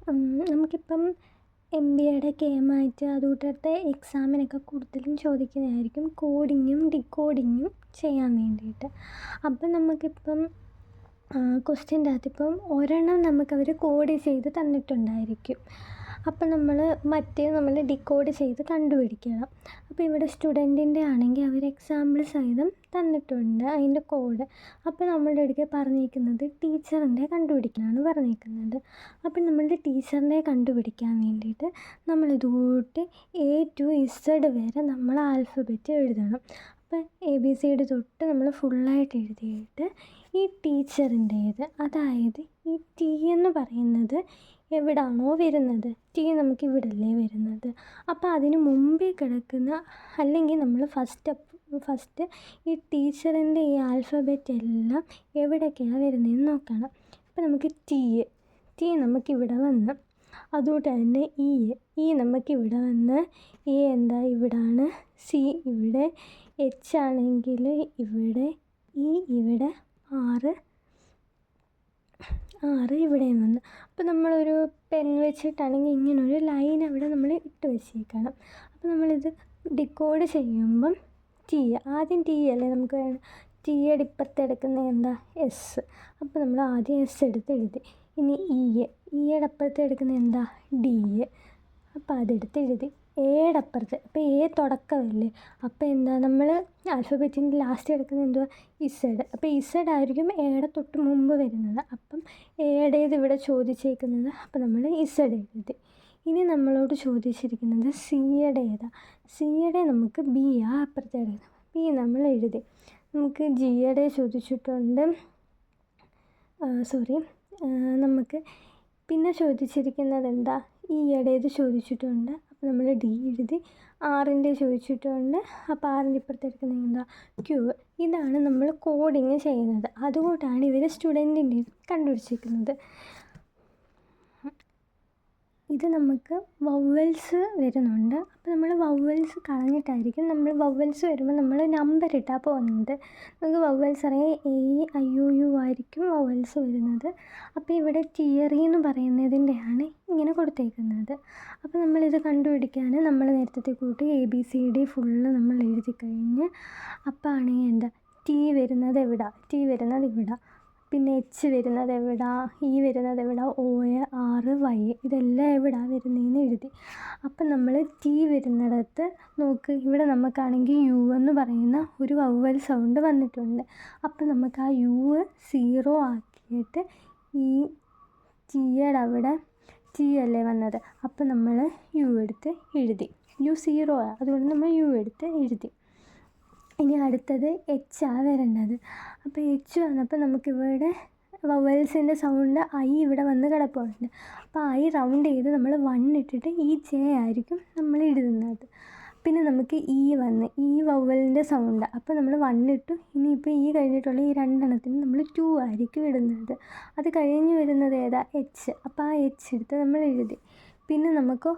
നമുക്കിപ്പം MBAയുടെ KMIT അതുകൂട്ടത്തെ എക്സാമിനൊക്കെ കൂടുതലും ചോദിക്കുന്നതായിരിക്കും കോഡിങ്ങും ഡീകോഡിങ്ങും ചെയ്യാൻ വേണ്ടിയിട്ട്. അപ്പം നമുക്കിപ്പം ക്വസ്റ്റ്യൻ്റെ അകത്തിപ്പം ഒരെണ്ണം നമുക്കവർ കോഡ് ചെയ്ത് തന്നിട്ടുണ്ടായിരിക്കും. അപ്പം നമ്മൾ ഡീകോഡ് ചെയ്ത് കണ്ടുപിടിക്കണം. അപ്പോൾ ഇവിടെ സ്റ്റുഡൻറ്റിൻ്റെ ആണെങ്കിൽ അവർ എക്സാമ്പിൾ സഹിതം തന്നിട്ടുണ്ട് അതിൻ്റെ കോഡ്. അപ്പോൾ നമ്മളുടെ അടുക്കെ പറഞ്ഞേക്കുന്നത് ടീച്ചറിൻ്റെ കണ്ടുപിടിക്കാനാണ് പറഞ്ഞേക്കുന്നത്. അപ്പം നമ്മളുടെ ടീച്ചറിൻ്റെ കണ്ടുപിടിക്കാൻ വേണ്ടിയിട്ട് നമ്മളിതുകൂട്ട് A to Z വരെ നമ്മൾ ആൽഫബറ്റ് എഴുതണം. അപ്പം ABCD തൊട്ട് നമ്മൾ ഫുള്ളായിട്ട് എഴുതിയിട്ട് ഈ ടീച്ചറിൻ്റേത്, അതായത് ഈ T എന്ന് പറയുന്നത് എവിടാണോ വരുന്നത്, T നമുക്ക് ഇവിടല്ലേ വരുന്നത്, അപ്പോൾ അതിന് മുമ്പേ കിടക്കുന്ന, അല്ലെങ്കിൽ നമ്മൾ ഫസ്റ്റ് ഈ ടീച്ചറിൻ്റെ ഈ ആൽഫബറ്റ് എല്ലാം എവിടേക്കാണ് വരുന്നതെന്ന് നോക്കണം. അപ്പോൾ നമുക്ക് T നമുക്കിവിടെ വന്ന്, അതുകൊണ്ട് തന്നെ E നമുക്കിവിടെ വന്ന്, A എന്താ ഇവിടാണ്, C ഇവിടെ, H ആണെങ്കിൽ ഇവിടെ, E ഇവിടെ, R ഇവിടെയും വന്ന്. അപ്പോൾ നമ്മളൊരു പെൻ വെച്ചിട്ടാണെങ്കിൽ ഇങ്ങനൊരു ലൈൻ അവിടെ നമ്മൾ ഇട്ട് വെച്ചേക്കണം. അപ്പോൾ നമ്മളിത് ഡീകോഡ് ചെയ്യുമ്പം ആദ്യം T അല്ലേ നമുക്ക് വേണം. Tയുടെ ഇപ്പുറത്ത് എടുക്കുന്നത് എന്താ, S. അപ്പോൾ നമ്മൾ ആദ്യം S എടുത്ത് എഴുതി. ഇനി Eയുടെ അപ്പുറത്ത് എടുക്കുന്നത് എന്താ, D. അപ്പോൾ അതെടുത്ത് എഴുതി. Aയുടെ അപ്പുറത്ത്, അപ്പോൾ A തുടക്കമല്ലേ, അപ്പോൾ എന്താ നമ്മൾ ആൽഫബറ്റിൻ്റെ ലാസ്റ്റ് എടുക്കുന്നത് എന്തുവാ, Z. അപ്പോൾ Z ആയിരിക്കും Aയുടെ തൊട്ട് മുമ്പ് വരുന്നത്. അപ്പം Aയുടേത് ഇവിടെ ചോദിച്ചേക്കുന്നത്, അപ്പോൾ നമ്മൾ Z എഴുതി. ഇനി നമ്മളോട് ചോദിച്ചിരിക്കുന്നത് Cയുടെ ഏതാ, Cയുടെ നമുക്ക് B അപ്പുറത്ത് എടുക്കുന്നത്, B നമ്മൾ എഴുതി. നമുക്ക് Gയുടെ ചോദിച്ചിട്ടുണ്ട്, നമുക്ക് പിന്നെ ചോദിച്ചിരിക്കുന്നത് എന്താ, Eയുടേത് ചോദിച്ചിട്ടുണ്ട്, അപ്പോൾ നമ്മൾ D എഴുതി. Rൻ്റെ ചോദിച്ചിട്ടുണ്ട്, അപ്പോൾ Rൻ്റെ ഇപ്പുറത്ത് എടുക്കുന്നത് എന്താ, Q. ഇതാണ് നമ്മൾ കോഡിങ് ചെയ്യുന്നത്. അതുകൊണ്ടാണ് ഇവർ സ്റ്റുഡൻറ്റിൻ്റെ കണ്ടുപിടിച്ചിരിക്കുന്നത്. ഇത് നമുക്ക് വവ്വൽസ് വരുന്നുണ്ട്. അപ്പോൾ നമ്മൾ വവ്വൽസ് കളഞ്ഞിട്ടായിരിക്കും, നമ്മൾ വവ്വൽസ് വരുമ്പോൾ നമ്മൾ നമ്പർ ഇട്ടാൽ പോകുന്നത്. നമുക്ക് വവ്വൽസ് അറിയാം, AEIOU ആയിരിക്കും വവ്വൽസ് വരുന്നത്. അപ്പോൾ ഇവിടെ തിയറി എന്ന് പറയുന്നതിൻ്റെയാണ് ഇങ്ങനെ കൊടുത്തേക്കുന്നത്. അപ്പോൾ നമ്മളിത് കണ്ടുപിടിക്കാൻ നമ്മൾ നേരത്തെ കൂട്ടി ABCD ഫുള്ള് നമ്മൾ എഴുതി കഴിഞ്ഞ്, അപ്പോൾ ആണെങ്കിൽ എന്താ T വരുന്നത് എവിടെ, T വരുന്നത് ഇവിടെ, പിന്നെ H വരുന്നത് എവിടെ, E വരുന്നത് എവിടെ, O, R, Y ഇതെല്ലാം എവിടെ വരുന്നതെന്ന് എഴുതി. അപ്പം നമ്മൾ T വരുന്നിടത്ത് നോക്ക്, ഇവിടെ നമുക്കാണെങ്കിൽ U എന്ന് പറയുന്ന ഒരു വവ്വൽ സൗണ്ട് വന്നിട്ടുണ്ട്. അപ്പം നമുക്ക് ആ U 0 ആക്കിയിട്ട് ഈ Tയുടെ അവിടെ T അല്ലേ വന്നത്, അപ്പം നമ്മൾ U എടുത്ത് എഴുതി. U 0 അതുകൊണ്ട് നമ്മൾ U എടുത്ത് എഴുതി. ഇനി അടുത്തത് H വരേണ്ടത്. അപ്പോൾ H വന്നപ്പോൾ നമുക്കിവിടെ വവൽസിൻ്റെ സൗണ്ട് I ഇവിടെ വന്ന് കിടപ്പുണ്ട്. അപ്പോൾ I റൗണ്ട് ചെയ്ത് നമ്മൾ 1 ഇട്ടിട്ട് ഈ J ആയിരിക്കും നമ്മൾ എഴുതുന്നത്. പിന്നെ നമുക്ക് E വന്ന്, ഈ വവലിൻ്റെ സൗണ്ട്, അപ്പോൾ നമ്മൾ 1 ഇട്ടു. ഇനിയിപ്പോൾ ഈ കഴിഞ്ഞിട്ടുള്ള ഈ രണ്ടെണ്ണത്തിന് നമ്മൾ 2 ആയിരിക്കും ഇടുന്നത്. അത് കഴിഞ്ഞ് വരുന്നത് ഏതാ, H. അപ്പോൾ ആ H എടുത്ത് നമ്മൾ എഴുതി. പിന്നെ നമുക്ക്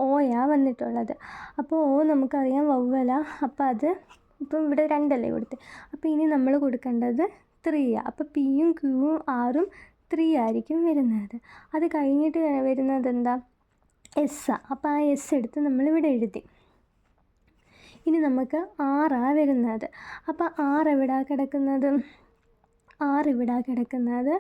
O വന്നിട്ടുള്ളത്. അപ്പോൾ O നമുക്കറിയാം വവ്വല, അപ്പോൾ അത് ഇപ്പം ഇവിടെ 2 അല്ലേ കൊടുത്ത്. അപ്പോൾ ഇനി നമ്മൾ കൊടുക്കേണ്ടത് 3. അപ്പോൾ Pയും Qയും Rഉം 3 ആയിരിക്കും വരുന്നത്. അത് കഴിഞ്ഞിട്ട് വരുന്നത് എന്താ, S. അപ്പോൾ ആ S എടുത്ത് നമ്മളിവിടെ എഴുതി. ഇനി നമുക്ക് R വരുന്നത്. അപ്പോൾ R എവിടെയാണ് കിടക്കുന്നത്, R ഇവിടെ കിടക്കുന്നത്.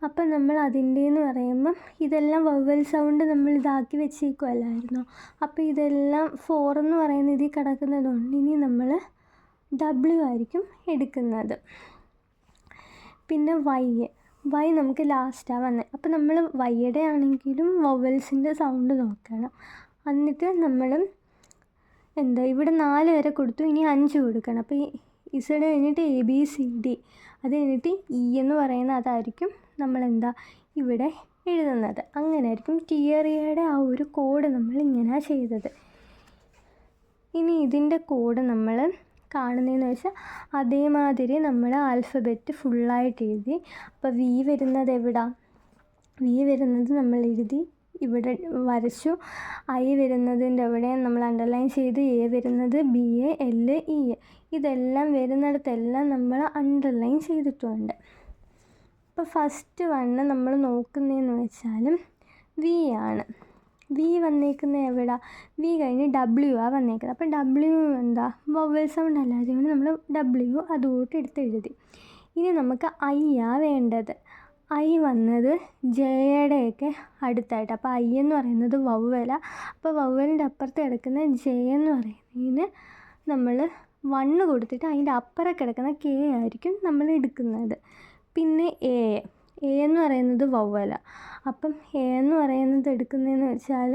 അപ്പം നമ്മൾ അതിൻ്റെന്ന് പറയുമ്പം ഇതെല്ലാം വവ്വൽ സൗണ്ട് നമ്മൾ ഇതാക്കി വെച്ചേക്കുമല്ലായിരുന്നോ. അപ്പോൾ ഇതെല്ലാം 4 എന്ന് പറയുന്ന ഇതിൽ കിടക്കുന്നതുകൊണ്ട് ഇനി നമ്മൾ W ആയിരിക്കും എടുക്കുന്നത്. പിന്നെ Y നമുക്ക് ലാസ്റ്റാണ് വന്നത്. അപ്പോൾ നമ്മൾ Yയുടെ ആണെങ്കിലും വവൽസിൻ്റെ സൗണ്ട് നോക്കണം. എന്നിട്ട് നമ്മൾ എന്താ ഇവിടെ 4 വരെ കൊടുത്തു, ഇനി 5 കൊടുക്കണം. അപ്പോൾ ഈ Z കഴിഞ്ഞിട്ട് ABCD, അത് കഴിഞ്ഞിട്ട് E എന്ന് പറയുന്ന അതായിരിക്കും നമ്മളെന്താ ഇവിടെ എഴുതുന്നത്. അങ്ങനെ ആയിരിക്കും തിയറിയുടെ ആ ഒരു കോഡ് നമ്മൾ ഇങ്ങനെ ചെയ്തത്. ഇനി ഇതിൻ്റെ കോഡ് നമ്മൾ കാണുന്നതെന്ന് വെച്ചാൽ അതേമാതിരി നമ്മൾ ആൽഫബറ്റ് ഫുള്ളായിട്ട് എഴുതി. അപ്പോൾ V വരുന്നത് എവിടെ, V വരുന്നത് നമ്മൾ എഴുതി ഇവിടെ വരച്ചു. I വരുന്നതിൻ്റെ അവിടെ നമ്മൾ അണ്ടർലൈൻ ചെയ്ത്, A വരുന്നത് BA LE ഇതെല്ലാം വരുന്നിടത്തെല്ലാം നമ്മൾ അണ്ടർലൈൻ ചെയ്തിട്ടുണ്ട്. അപ്പോൾ ഫസ്റ്റ് 1 നമ്മൾ നോക്കുന്നതെന്ന് വെച്ചാൽ വി ആണ്. വി വന്നേക്കുന്നത് എവിടെ? വി കഴിഞ്ഞ് ഡബ്ല്യു ആണ് വന്നേക്കുന്നത്. അപ്പം ഡബ്ല്യു എന്താ? വവ്വൽ സൗണ്ട് അല്ല, അതുകൊണ്ട് നമ്മൾ ഡബ്ല്യു അതുകൂട്ട് എടുത്ത് എഴുതി. ഇനി നമുക്ക് ഐ ആണ് വേണ്ടത്. ഐ വന്നത് ജെയുടെയൊക്കെ അടുത്തായിട്ട്. അപ്പോൾ ഐ എന്ന് പറയുന്നത് വവ്വലാണ്. അപ്പോൾ വവ്വലിൻ്റെ അപ്പുറത്ത് കിടക്കുന്ന ജെ എന്ന് പറയുന്നതിന് നമ്മൾ 1 കൊടുത്തിട്ട് അതിൻ്റെ അപ്പുറം കിടക്കുന്ന കെ ആയിരിക്കും നമ്മൾ എടുക്കുന്നത്. പിന്നെ എ എന്ന് പറയുന്നത് വവ്വലാണ്. അപ്പം എ എന്ന് പറയുന്നത് എടുക്കുന്നതെന്ന് വെച്ചാൽ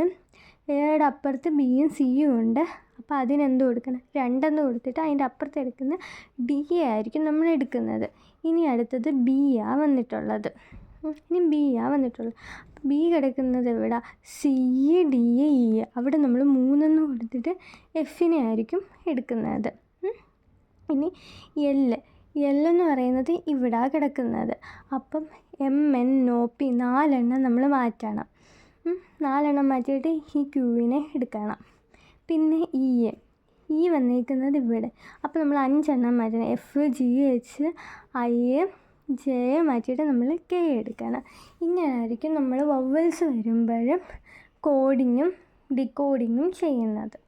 എയുടെ അപ്പുറത്ത് ബിയും സിയും ഉണ്ട്. അപ്പോൾ അതിനെന്ത് കൊടുക്കണം? 2 കൊടുത്തിട്ട് അതിൻ്റെ അപ്പുറത്ത് എടുക്കുന്ന ഡി ആയിരിക്കും നമ്മൾ എടുക്കുന്നത്. ഇനി അടുത്തത് ബി ആണ് വന്നിട്ടുള്ളത്. ബി കിടക്കുന്നത് എവിടെ? C, D, E. അവിടെ നമ്മൾ 3 കൊടുത്തിട്ട് എഫിനെ ആയിരിക്കും എടുക്കുന്നത്. ഇനി എന്ന് പറയുന്നത് ഇവിടെ ഇവിടെ അപ്പം എം, എൻ, ഒ, പി 4 നമ്മൾ മാറ്റണം. 4 മാറ്റിയിട്ട് ഈ ക്യൂവിനെ എടുക്കണം. പിന്നെ ഇ വന്നിരിക്കുന്നത് ഇവിടെ. അപ്പോൾ നമ്മൾ 5 മാറ്റണം. F, G, H, I, J മാറ്റിയിട്ട് നമ്മൾ കെ എടുക്കണം. ഇങ്ങനെയായിരിക്കും നമ്മൾ വവ്വൽസ് വരുമ്പോഴും കോഡിങ്ങും ഡിക്കോഡിങ്ങും ചെയ്യുന്നത്.